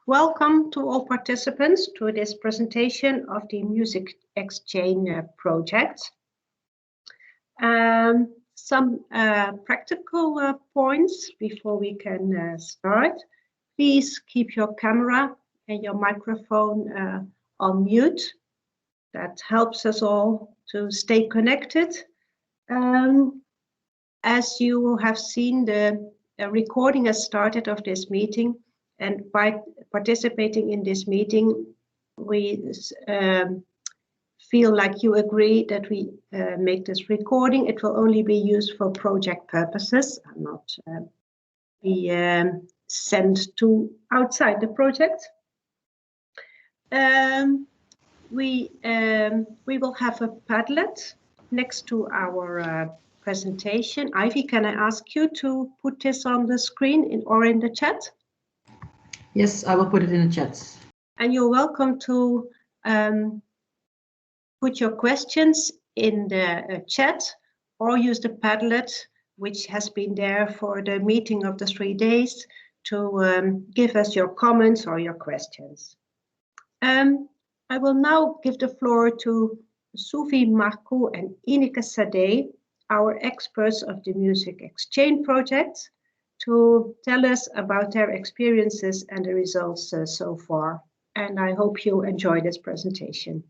Welcome to all participants to this presentation of the MusicXchain project. Some practical points before we can start. Please keep your camera and your microphone on mute. That helps us all to stay connected. As you have seen, the recording has started of this meeting, and by participating in this meeting, we feel like you agree that we make this recording. It will only be used for project purposes and not be sent to outside the project. We will have a Padlet next to our presentation. Ivy, can I ask you to put this on the screen or in the chat? Yes, I will put it in the chat. And you're welcome to put your questions in the chat or use the Padlet, which has been there for the meeting of the 3 days, to give us your comments or your questions. I will now give the floor to Suvi Marco and Ineke Sade, our experts of the MusicXchain project, to tell us about their experiences and the results so far. And I hope you enjoy this presentation.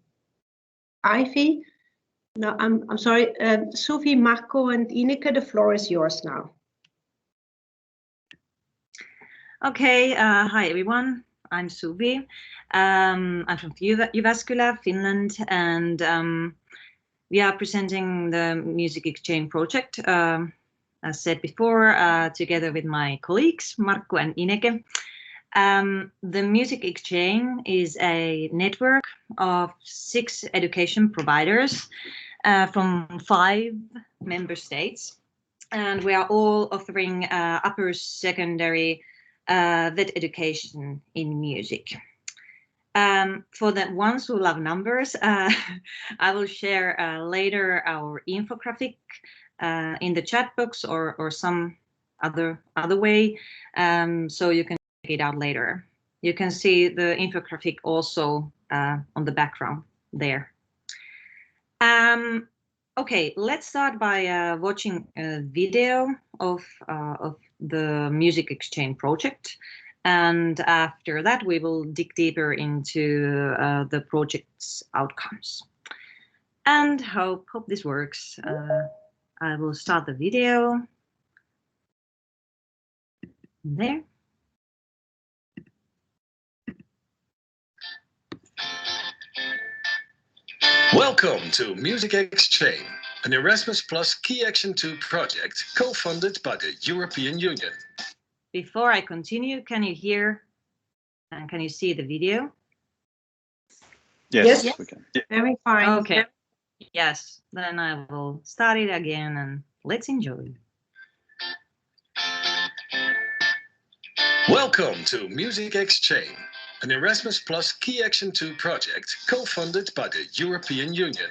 Ivy, no, I'm sorry, Suvi, Marco, and Ineke, the floor is yours now. Okay, hi everyone. I'm Suvi. I'm from Jyväskylä, Finland, and we are presenting the MusicXchain project, as said before, together with my colleagues, Marco and Ineke. The MusicXchain is a network of 6 education providers from 5 member states, and we are all offering upper secondary vet education in music. For the ones who love numbers, I will share later our infographic in the chat box or some other way, so you can check it out later. You can see the infographic also on the background there. Okay, let's start by watching a video of the MusicXchain project, and after that we will dig deeper into the project's outcomes. And hope this works. I will start the video there. Welcome to MusicXchain, an Erasmus Plus Key Action 2 project co-funded by the European Union. Before I continue, can you hear and can you see the video? Yes, we can. Very fine. Okay. Yes, then I will start it again and let's enjoy. Welcome to MusicXchain, an Erasmus Plus Key Action 2 project co-funded by the European Union.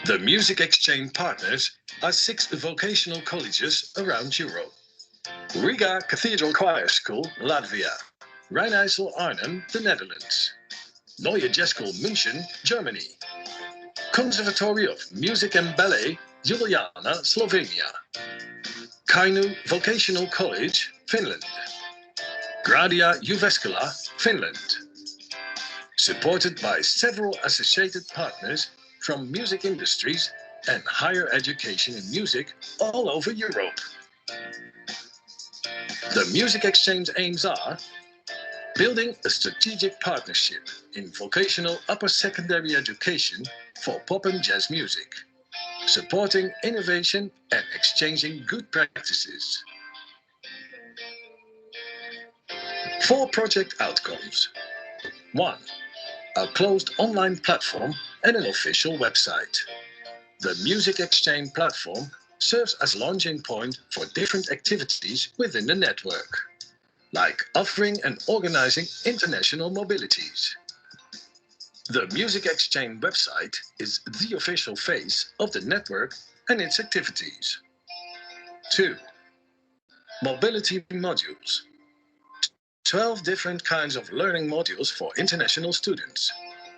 The MusicXchain partners are 6 vocational colleges around Europe. Riga Cathedral Choir School, Latvia. Rheinheysel Arnhem, the Netherlands. Neue Jazzschool München, Germany. Conservatory of Music and Ballet, Ljubljana, Slovenia. Kainu Vocational College, Finland. Gradia Jyväskylä, Finland. Supported by several associated partners from music industries and higher education in music all over Europe. The MusicXchain's aims are building a strategic partnership in vocational upper secondary education for pop and jazz music, supporting innovation and exchanging good practices. 4 project outcomes. 1. A closed online platform and an official website. The MusicXchain platform serves as a launching point for different activities within the network, like offering and organizing international mobilities. The MusicXchain website is the official face of the network and its activities. 2. Mobility modules. 12 different kinds of learning modules for international students,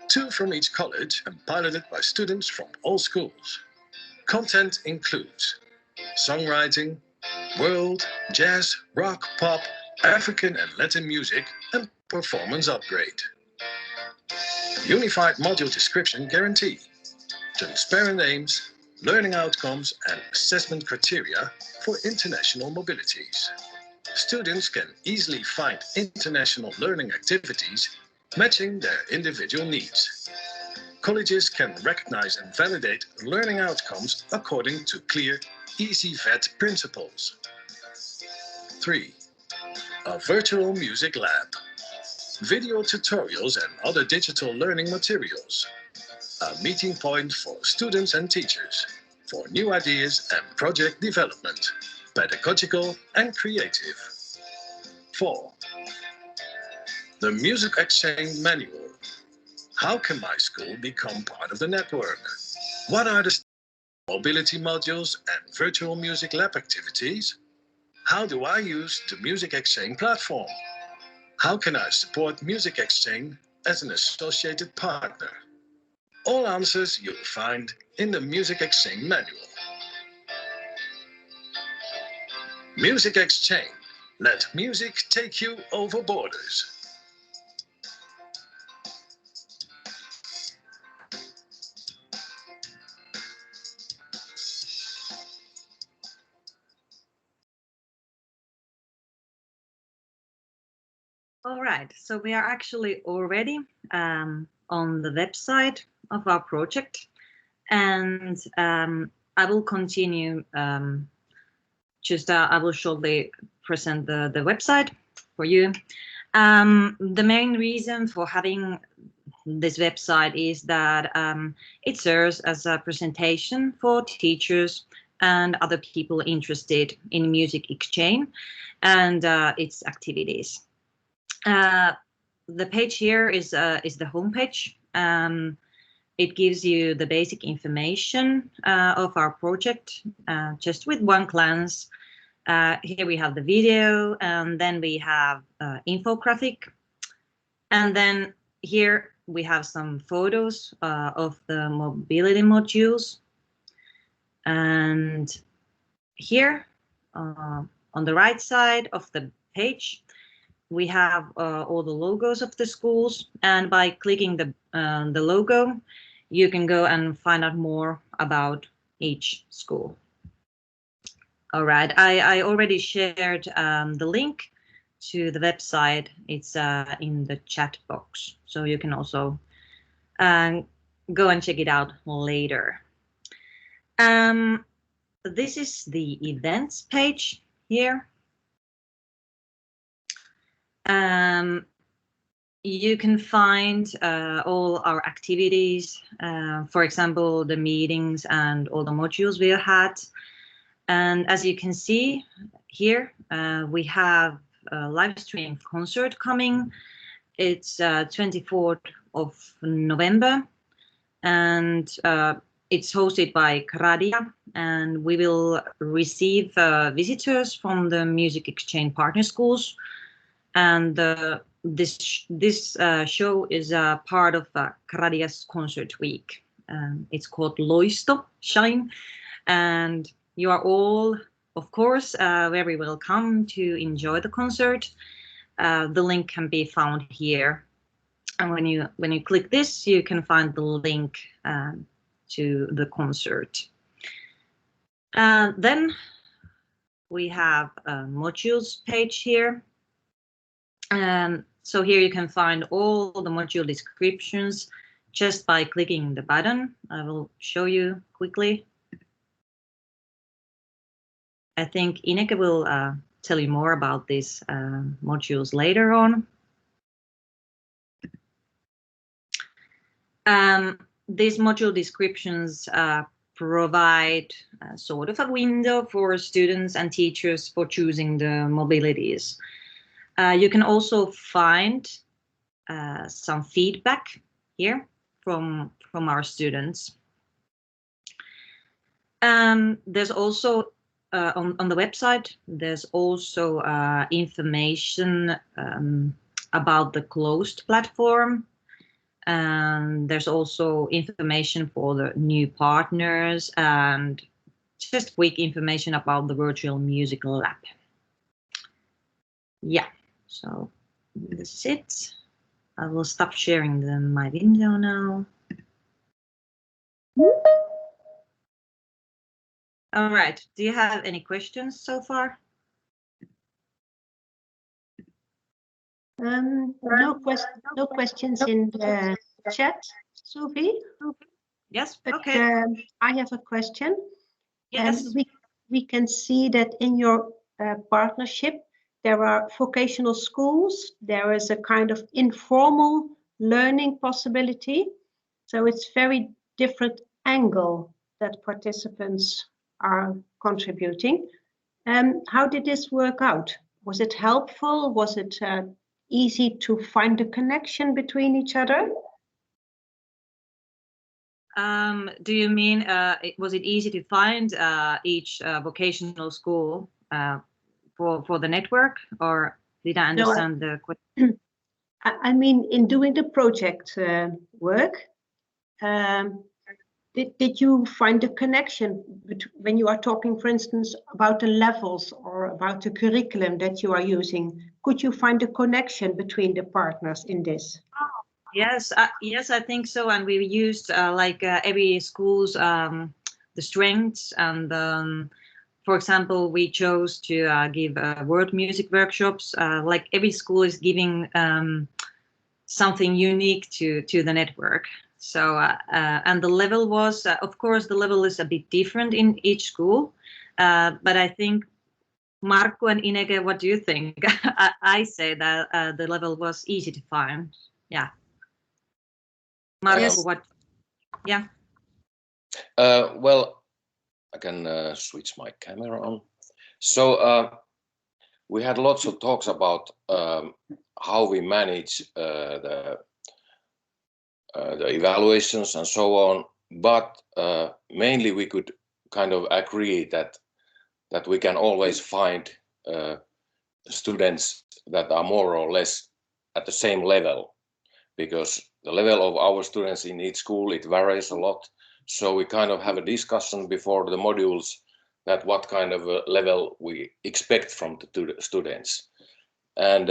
2 from each college and piloted by students from all schools. Content includes songwriting, world, jazz, rock, pop, African and Latin music, and performance upgrade. Unified module description guarantee, transparent aims, learning outcomes and assessment criteria for international mobilities. Students can easily find international learning activities matching their individual needs. Colleges can recognize and validate learning outcomes according to clear, easy vet principles. 3. A virtual music lab. Video tutorials and other digital learning materials. A meeting point for students and teachers for new ideas and project development, pedagogical and creative. 4. The MusicXchain manual. How can my school become part of the network? What are the mobility modules and virtual music lab activities? How do I use the MusicXchain platform? How can I support MusicXchain as an associated partner? All answers you'll find in the MusicXchain manual. MusicXchain. Let music take you over borders. All right, so we are actually already on the website of our project, and I will continue. I will shortly present the website for you. The main reason for having this website is that it serves as a presentation for teachers and other people interested in MusicXchain and its activities. The page here is the homepage. It gives you the basic information of our project just with one glance. Here we have the video, and then we have infographic, and then here we have some photos of the mobility modules, and here on the right side of the page we have all the logos of the schools, and by clicking the logo, you can go and find out more about each school. All right, I already shared the link to the website. It's in the chat box, so you can also go and check it out later. This is the events page here. You can find all our activities, for example, the meetings and all the modules we have had. And as you can see here, we have a live stream concert coming. It's 24th of November, and it's hosted by Radia, and we will receive visitors from the MusicXchain partner schools. And this show is a part of Radia's concert week. It's called Loisto Shine, and you are all, of course, very welcome to enjoy the concert. The link can be found here, and when you click this, you can find the link to the concert. Then we have a modules page here. So here you can find all the module descriptions just by clicking the button. I will show you quickly. I think Ineke will tell you more about these modules later on. These module descriptions provide sort of a window for students and teachers for choosing the mobilities. You can also find some feedback here from our students. There's also on the website, there's also information about the closed platform. And there's also information for the new partners and just quick information about the virtual music lab. Yeah, so this is it. I will stop sharing my window now. All right, do you have any questions so far? No questions in the chat, Sophie. Yes, But, okay. I have a question. Yes. And we can see that in your partnership, there are vocational schools. There is a kind of informal learning possibility. So it's very different angle that participants are contributing. How did this work out? Was it helpful? Was it easy to find a connection between each other? Do you mean, was it easy to find each vocational school for the network, or did I understand the question? I mean, in doing the project work, did you find a connection when you are talking, for instance, about the levels or about the curriculum that you are using? Could you find a connection between the partners in this? Yes, yes, I think so. And we used every school's the strengths, and for example, we chose to give word music workshops. Like every school is giving something unique to the network. So and the level was, of course, the level is a bit different in each school, but I think. Markku and Ineke, what do you think? I say that the level was easy to find. Yeah. Markku, Yes. what? Yeah. Well, I can switch my camera on. So we had lots of talks about how we manage the evaluations and so on, but mainly we could kind of agree that we can always find students that are more or less at the same level, because the level of our students in each school, it varies a lot. So we kind of have a discussion before the modules that what kind of a level we expect from the students. And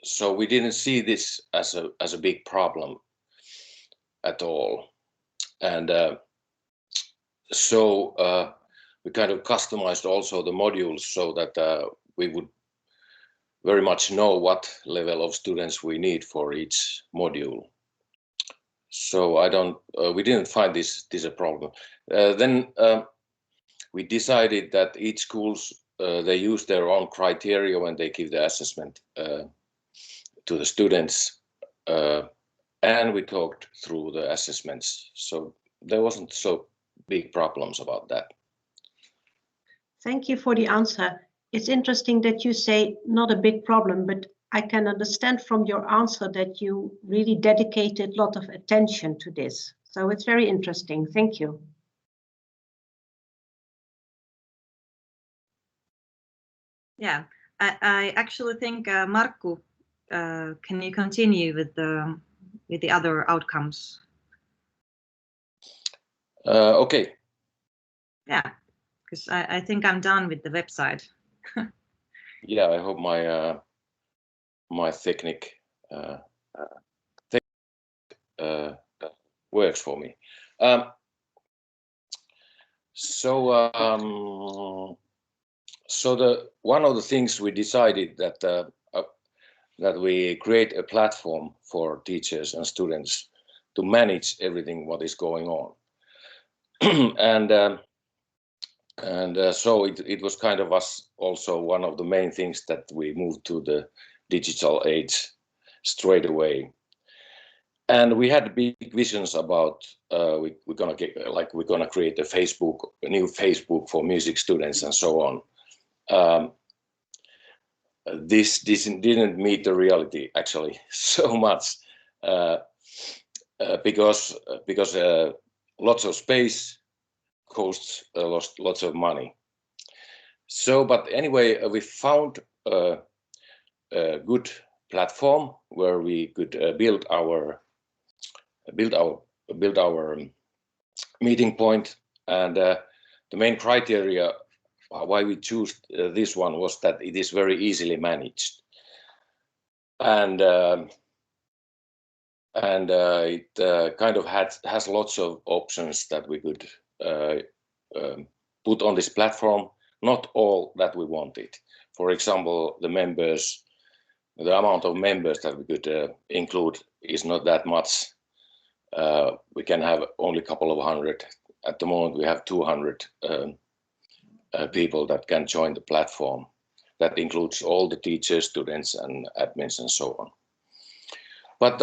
so we didn't see this as a big problem at all. And so we kind of customized also the modules so that we would very much know what level of students we need for each module. So we didn't find this a problem. Then we decided that each schools, they use their own criteria when they give the assessment to the students. And we talked through the assessments. So there wasn't so big problems about that. Thank you for the answer. It's interesting that you say not a big problem, but I can understand from your answer that you really dedicated a lot of attention to this. So it's very interesting. Thank you. Yeah, I actually think Markku, can you continue with the other outcomes? Okay. Yeah, because I think I'm done with the website. Yeah, I hope my technique works for me. So one of the things we decided that we create a platform for teachers and students to manage everything what is going on, and so it was kind of us also one of the main things that we moved to the digital age straight away. And we had big visions about we're gonna create a new Facebook for music students and so on. This didn't meet the reality actually so much because lots of space costs lots of money. So, but anyway, we found a good platform where we could build our meeting point, and the main criteria why we choose this one was that it is very easily managed, and it kind of has lots of options that we could put on this platform. Not all that we wanted. For example, the amount of members that we could include is not that much. We can have only a couple of hundred. At the moment, we have 200 people that can join the platform. That includes all the teachers, students, and admins, and so on. But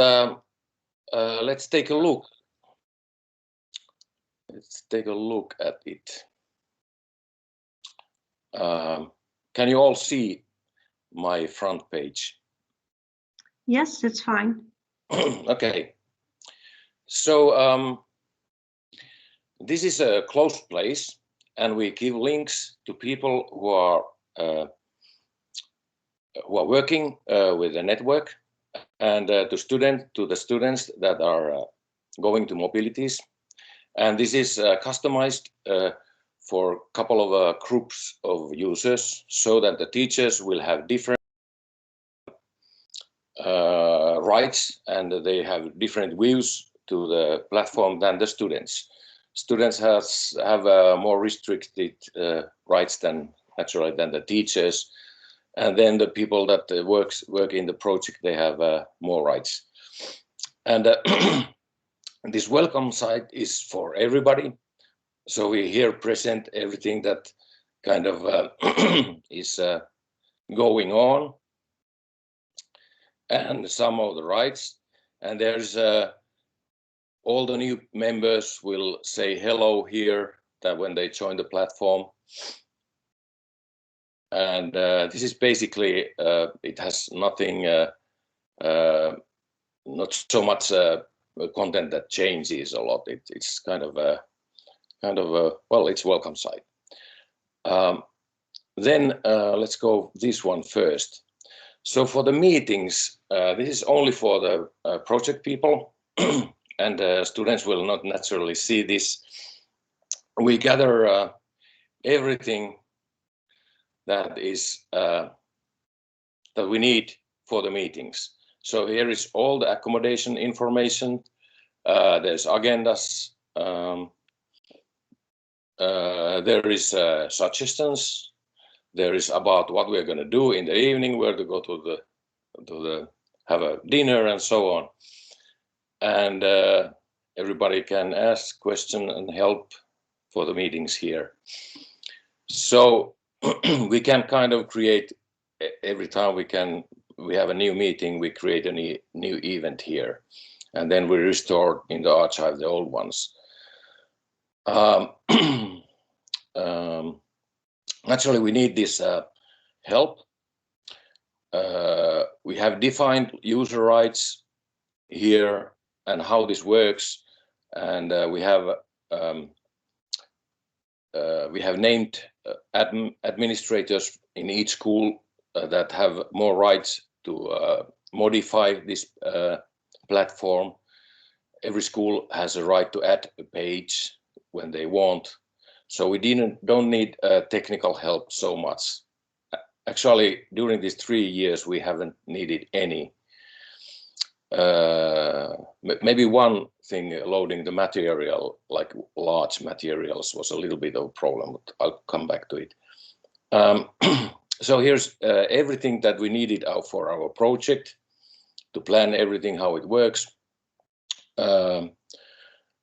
let's take a look. Let's take a look at it. Can you all see my front page? Yes, it's fine. Okay. So this is a closed place, and we give links to people who are working with the network, and to the students that are going to mobilities. And this is customized for a couple of groups of users, so that the teachers will have different rights, and they have different views to the platform than the students. Students have more restricted rights than the teachers, and then the people that work in the project, they have more rights. And this welcome site is for everybody. So we here present everything that kind of is going on, and some of the rights. And there's all the new members will say hello here that when they join the platform. And this is basically, it has nothing, not so much content that changes a lot. It's kind of well, it's welcome site. Then let's go this one first. So for the meetings, this is only for the project people, and students will not naturally see this. We gather everything that is that we need for the meetings. So here is all the accommodation information. There's agendas. There is suggestions. There is about what we're going to do in the evening, where to go to the have a dinner, and so on. And everybody can ask questions and help for the meetings here. So we can kind of create, every time we have a new meeting, we create a new event here, and then we restore in the archive the old ones. Naturally, we need this help. We have defined user rights here and how this works, and we have named administrators in each school that have more rights to modify this platform. Every school has a right to add a page when they want. So we don't need technical help so much. Actually, during these 3 years, we haven't needed any. Maybe one thing, loading the material, like large materials, was a little bit of a problem, but I'll come back to it. So here's everything that we needed for our project, to plan everything, how it works. And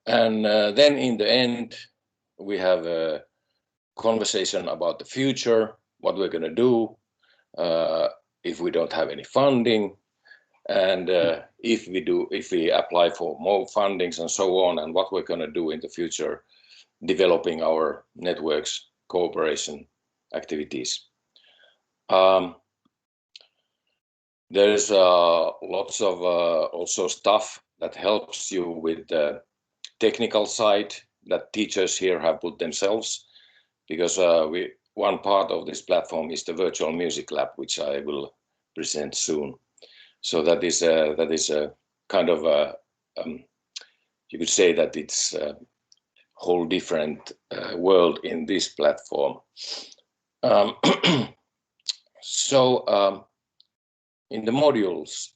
then in the end, we have a conversation about the future, what we're going to do if we don't have any funding, and if we apply for more fundings and so on, and what we're going to do in the future, developing our networks, cooperation activities. There's lots of also stuff that helps you with the technical side that teachers here have put themselves, because one part of this platform is the virtual music lab, which I will present soon. So that is a kind of a, you could say that it's a whole different world in this platform. So in the modules,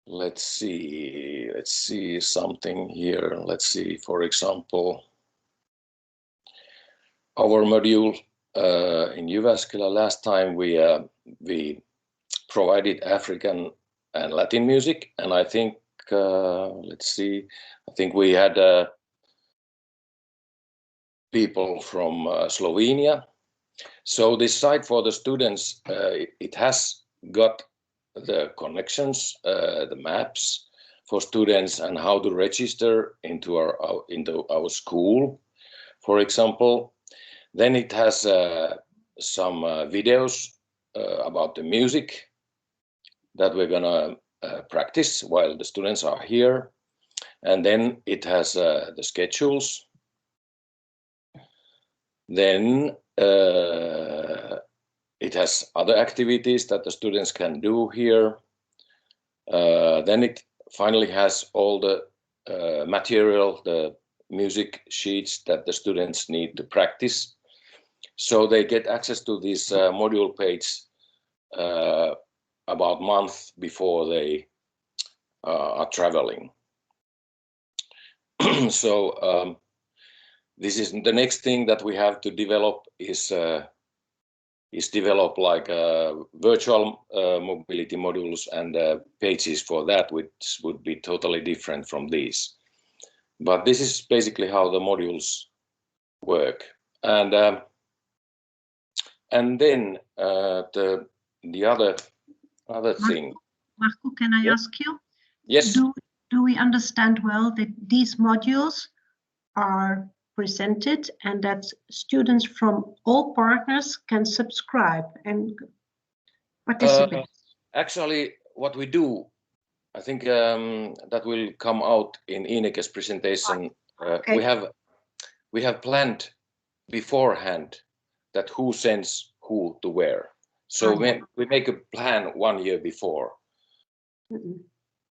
let's see something here. Let's see, for example, our module in Jyväskylä. Last time we provided African and Latin music, and I think let's see, I think we had people from Slovenia. So this site for the students, it has got the connections, the maps for students and how to register into our school, for example. Then it has some videos about the music that we're gonna practice while the students are here. And then it has the schedules. Then it has other activities that the students can do here. Then it finally has all the material, the music sheets that the students need to practice. So they get access to this module page about a month before they are traveling. So this is the next thing that we have to develop is develop like virtual mobility modules and pages for that, which would be totally different from these. But this is basically how the modules work. And then the other thing. Marco, can I Yes. ask you? Yes. Do we understand well that these modules are presented and that students from all partners can subscribe and participate? Actually, what we do, I think that will come out in Ineke's presentation. Okay. We have planned beforehand that who sends who to where. So we make a plan 1 year before.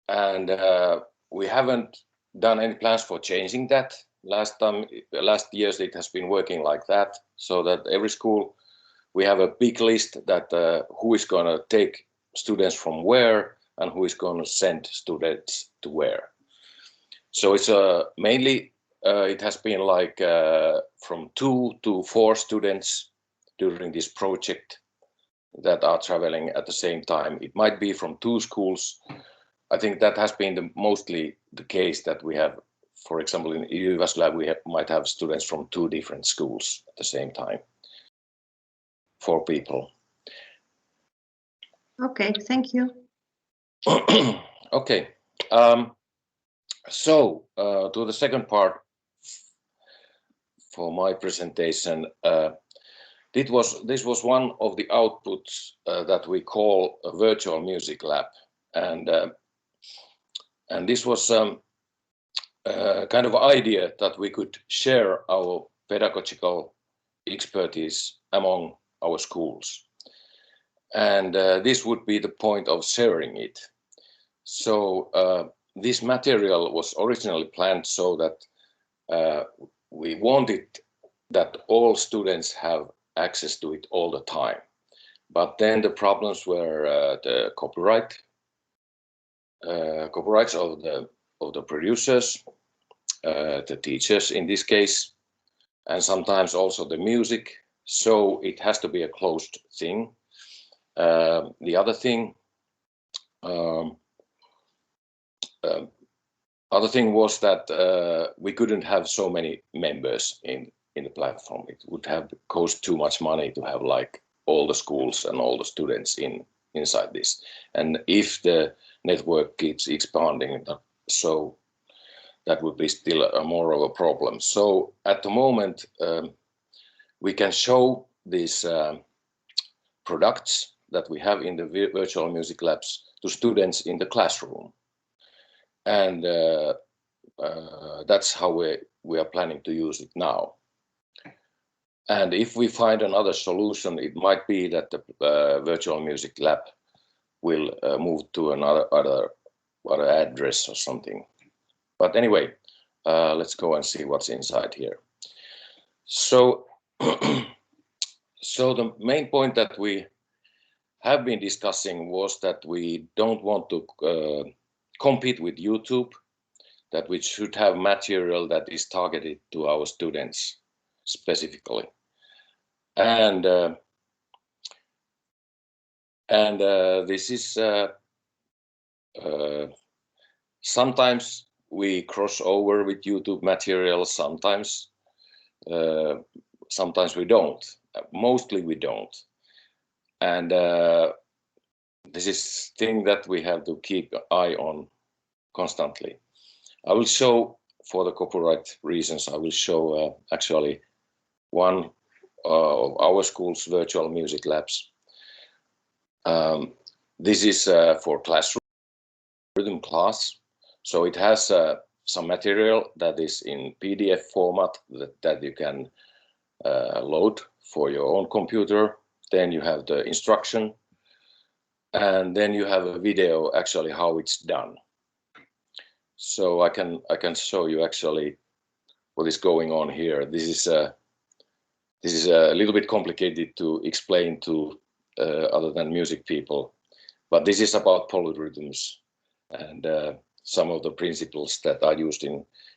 And we haven't done any plans for changing that. Last years it has been working like that, so that every school we have a big list that who is going to take students from where and who is going to send students to where. So it's mainly it has been like from 2 to 4 students during this project that are traveling at the same time. It might be from 2 schools. I think that has been mostly the case that we have, for example, in Jyväskylä, we might have students from 2 different schools at the same time. 4 people. Okay, thank you. Okay. So to the second part for my presentation, this was one of the outputs that we call a virtual music lab, and this was kind of idea that we could share our pedagogical expertise among our schools, and this would be the point of sharing it. So this material was originally planned so that we wanted that all students have access to it all the time, but then the problems were the copyrights of the producers, the teachers in this case, and sometimes also the music. So it has to be a closed thing. The other thing was that we couldn't have so many members in the platform. It would have cost too much money to have like all the schools and all the students inside this. And if the network keeps expanding, so that would be still more of a problem. So at the moment, we can show these products that we have in the virtual music labs to students in the classroom. And that's how we are planning to use it now. And if we find another solution, it might be that the virtual music lab will move to another address or something. But anyway, let's go and see what's inside here. So, so the main point that we have been discussing was that we don't want to compete with YouTube, that we should have material that is targeted to our students specifically. And this is sometimes we cross over with YouTube material, sometimes we don't. Mostly we don't. And this is thing that we have to keep an eye on constantly. I will show, for the copyright reasons, I will show actually one of our school's virtual music labs. This is for classroom rhythm class. So it has some material that is in PDF format that you can load for your own computer. Then you have the instruction, and then you have a video actually how it's done. So I can show you actually what is going on here. This is a little bit complicated to explain to other than music people, but this is about polyrhythms and some of the principles that are used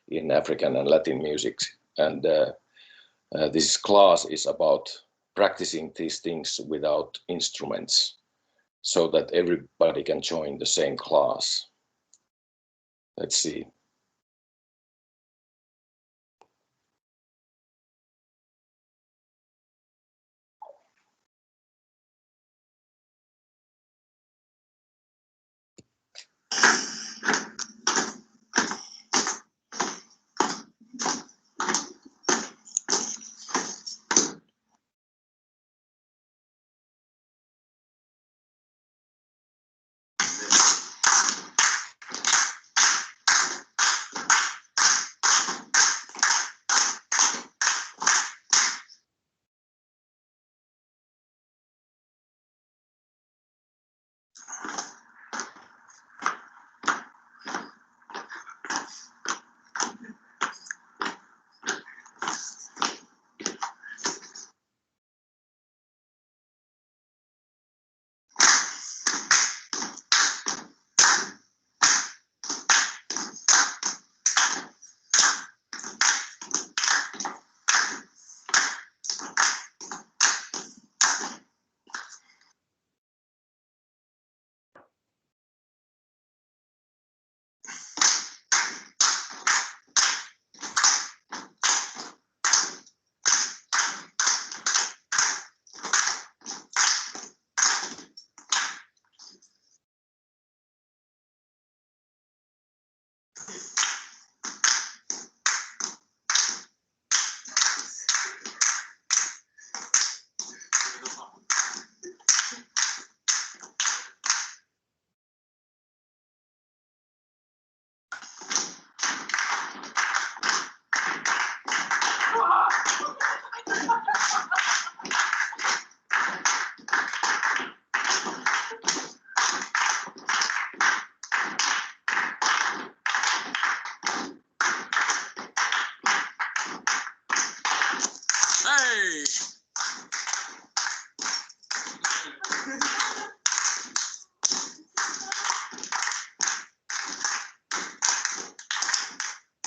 in African and Latin music. And this class is about practicing these things without instruments, so that everybody can join the same class. Let's see.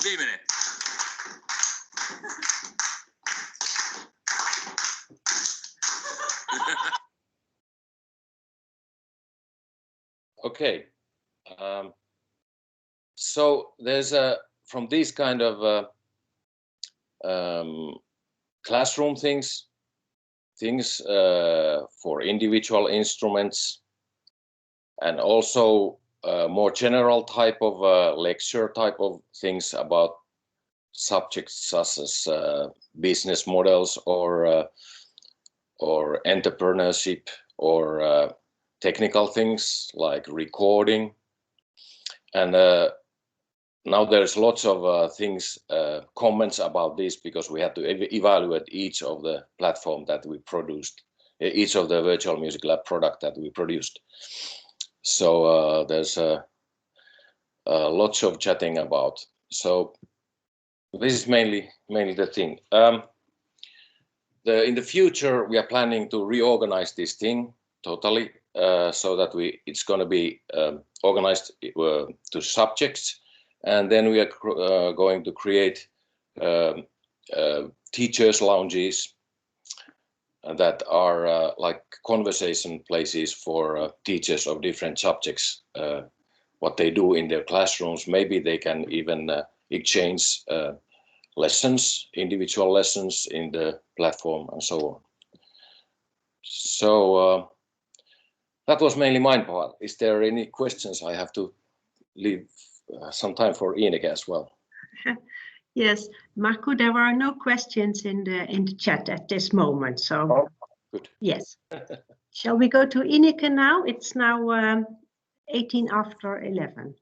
Viimeinen. Okay. So there's from these kind of classroom things for individual instruments, and also more general type of lecture type of things about subjects such as business models or entrepreneurship or technical things like recording. And now there's lots of things, comments about this, because we had to evaluate each of the platform that we produced, each of the virtual music lab product that we produced. So there's lots of chatting about. So this is mainly the thing. In the future, we are planning to reorganize this thing totally, so that it's going to be organized to subjects, and then we are going to create teachers' lounges that are like conversation places for teachers of different subjects, what they do in their classrooms. Maybe they can even exchange lessons, individual lessons in the platform, and so on. So that was mainly my part. Is there any questions? I have to leave some time for Ineke as well. Yes, Marco, there are no questions in the chat at this moment. So, oh, good. Yes. Shall we go to Ineke now? It's now 18 after 11.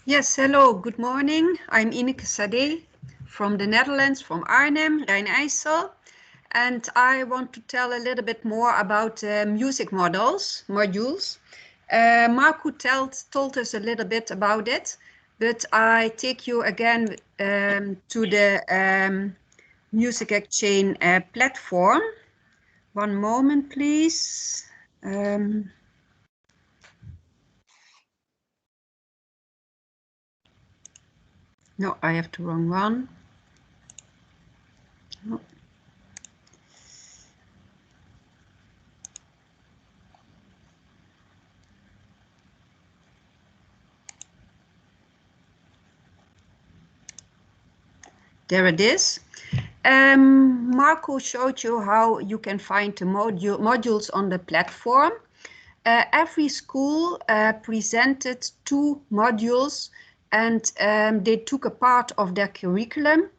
Yes, hello, good morning. I'm Ineke Sade from the Netherlands, from Arnhem, Rijn-IJssel. And I want to tell a little bit more about music modules. Marco told us a little bit about it, but I take you again to the MusicXchain platform. One moment, please. No, I have the wrong one. No. There it is. Marco showed you how you can find the modules on the platform. Every school presented 2 modules, and they took a part of their curriculum,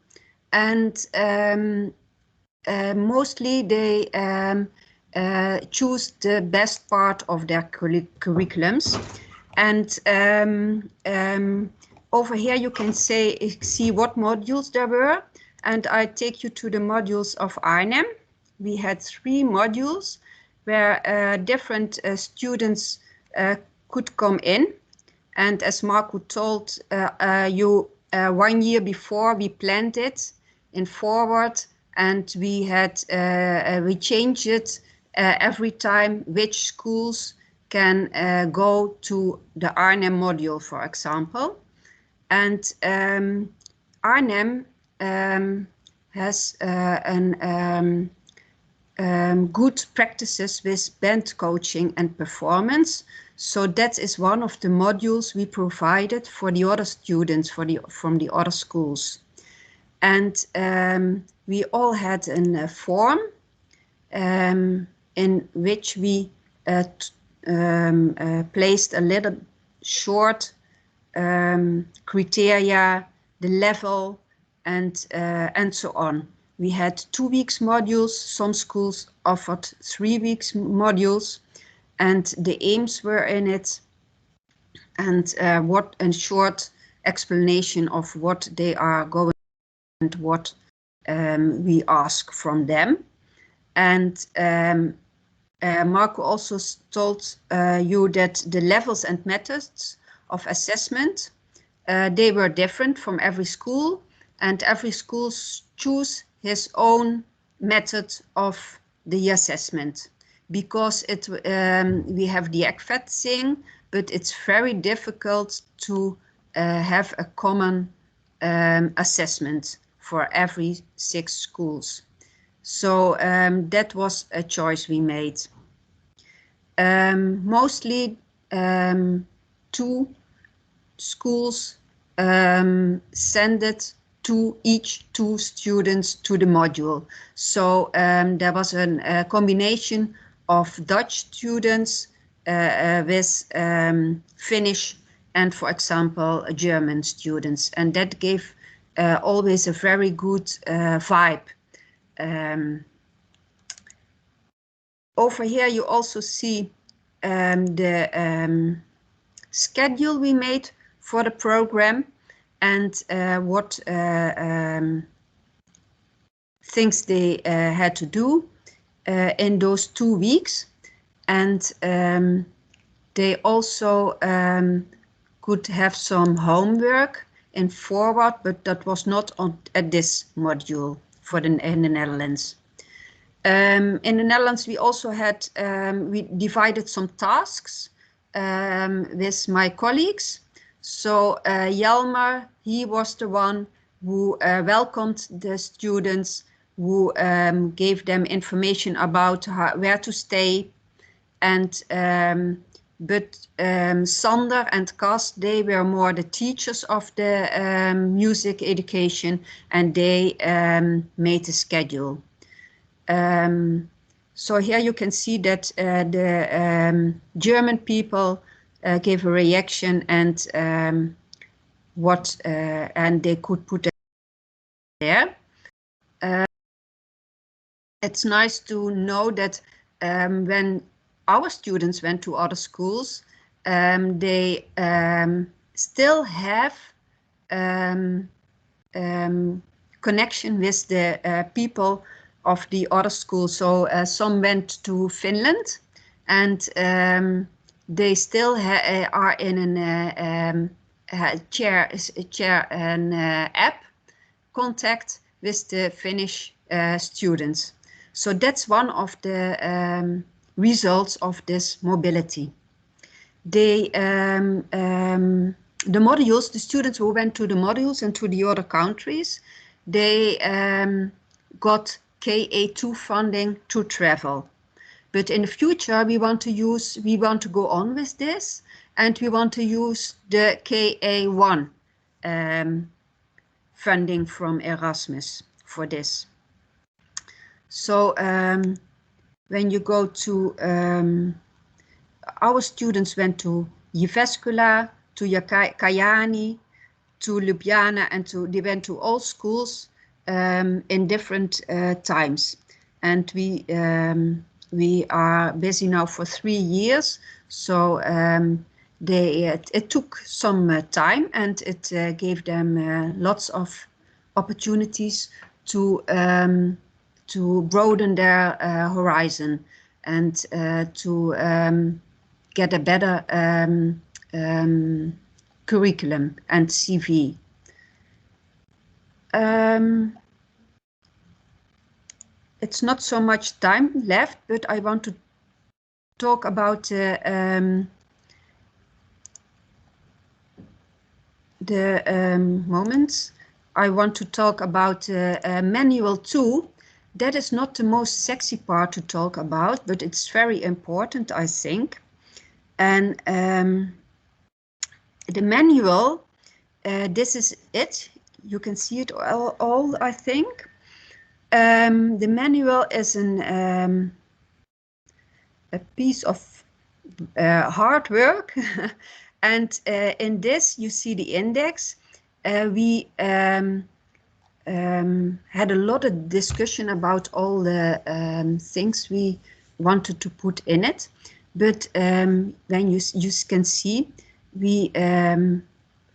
and mostly they choose the best part of their curriculums. And over here you can see what modules there were, and I take you to the modules of Arnhem. We had 3 modules where different students could come in. And as Marco told you, 1 year before we planned it in forward, and we had we changed it every time which schools can go to the Arnhem module, for example. And Arnhem has good practices with band coaching and performance. So that is one of the modules we provided for the other students from the other schools. And we all had a form in which we placed a little short criteria, the level, and so on. We had 2 weeks modules. Some schools offered 3 weeks modules, and the aims were in it, and short explanation of what they are going and what we ask from them. And Marco also told you that the levels and methods of assessment, they were different from every school, and every school choose his own method of the assessment, because we have the ECFAT thing, but it's very difficult to have a common assessment for every 6 schools. So that was a choice we made. Mostly 2 schools send it to each 2 students to the module. So there was a combination of Dutch students with Finnish and, for example, German students, and that gave always a very good vibe. Over here you also see the schedule we made for the program and what things they had to do in those 2 weeks. And they also could have some homework in forward, but that was not on at this module for in the Netherlands. In the Netherlands, we also had, we divided some tasks with my colleagues. So Jelmer, he was the one who welcomed the students, who gave them information about where to stay. And but Sander and Cas, they were more the teachers of the music education, and they made the schedule. So here you can see that the German people gave a reaction, and and they could put it there. It's nice to know that when our students went to other schools, they still have connection with the people of the other school. So some went to Finland, and they still are in an an app contact with the Finnish students. So that's one of the results of this mobility. They the modules, the students who went to the modules and to the other countries, they got KA2 funding to travel. But in the future, we want to go on with this, and we want to use the KA1 funding from Erasmus for this. So when you go to, our students went to Jyväskylä, to Kajaani, to Ljubljana, and they went to all schools in different times. And we are busy now for 3 years, so it took some time, and it gave them lots of opportunities to broaden their horizon and to get a better curriculum and CV. It's not so much time left, but I want to talk about the moments. I want to talk about manual 2. That is not the most sexy part to talk about, but it's very important, I think. And the manual, this is it. You can see it all I think. The manual is a piece of hard work. And in this, you see the index. We had a lot of discussion about all the things we wanted to put in it. But then you can see, we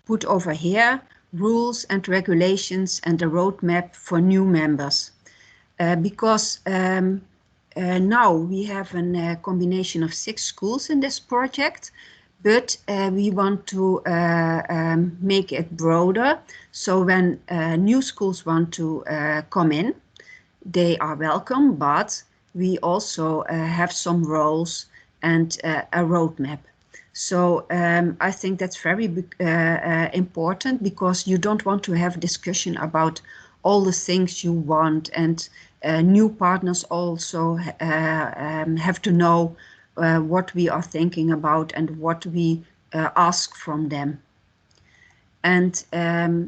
put over here rules and regulations and a roadmap for new members. Because now we have a combination of 6 schools in this project, but we want to make it broader. So when new schools want to come in, they are welcome, but we also have some roles and a roadmap. So I think that's very important, because you don't want to have discussion about all the things you want, and new partners also have to know what we are thinking about and what we ask from them. And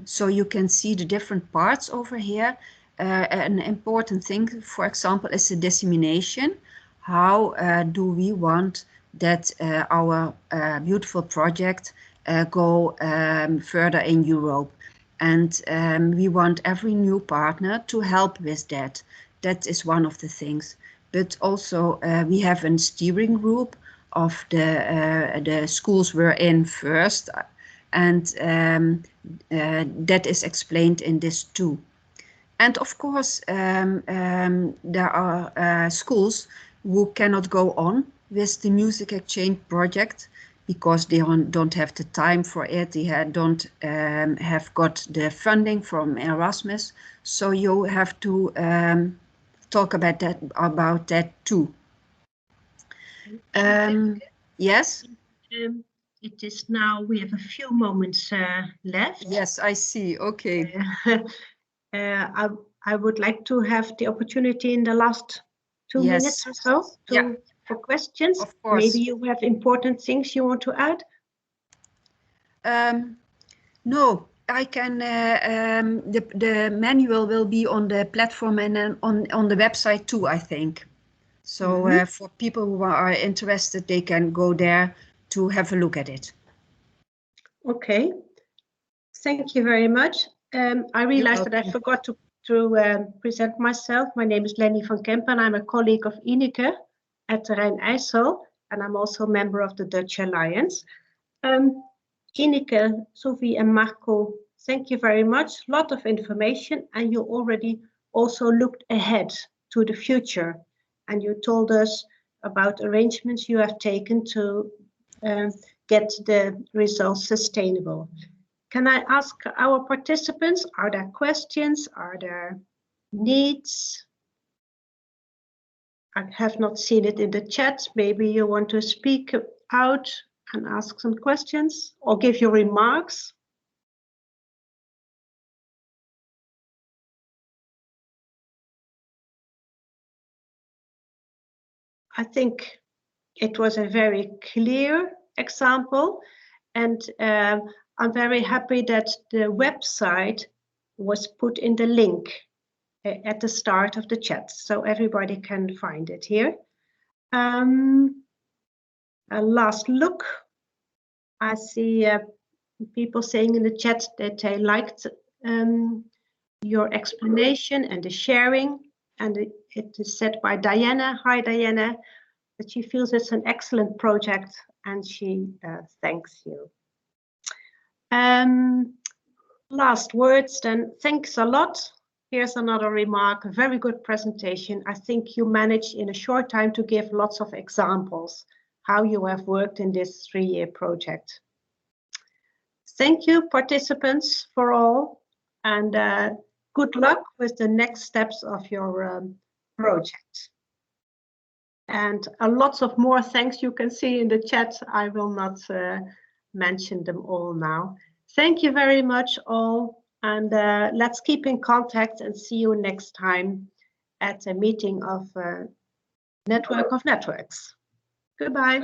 so you can see the different parts over here. An important thing, for example, is the dissemination. How do we want that our beautiful project go further in Europe? And we want every new partner to help with that. That is one of the things. But also we have a steering group of the schools we're in first. and that is explained in this too. And of course, there are schools who cannot go on with the MusicXchain project because they don't have the time for it. They don't have got the funding from Erasmus. So you have to talk about that too. Yes? It is now, we have a few moments left. Yes, I see. Okay. I would like to have the opportunity in the last 2 minutes or so for questions. Of course. Maybe you have important things you want to add? No, I can. The manual will be on the platform and then on the website too, I think. So for people who are interested, they can go there to have a look at it. Okay. Thank you very much. I realized that I forgot to present myself. My name is Lenny van Kempen. I'm a colleague of Ineke at Rijn-IJssel, and I'm also a member of the Dutch Alliance. Ineke, Sophie, and Marco, thank you very much. A lot of information, and you already also looked ahead to the future, and you told us about arrangements you have taken to get the results sustainable. Can I ask our participants, are there questions? Are there needs? I have not seen it in the chat. Maybe you want to speak out and ask some questions or give your remarks. I think it was a very clear example, and I'm very happy that the website was put in the link at the start of the chat, so everybody can find it here. A last look. I see people saying in the chat that they liked your explanation and the sharing, and it is said by Diana. Hi, Diana. That she feels it's an excellent project and she thanks you. Last words then, thanks a lot. Here's another remark, a very good presentation. I think you managed in a short time to give lots of examples how you have worked in this 3-year project. Thank you, participants, for all, and good luck with the next steps of your project. And lots of more thanks you can see in the chat. I will not mention them all now. Thank you very much all, and let's keep in contact and see you next time at a meeting of Network of Networks. Goodbye.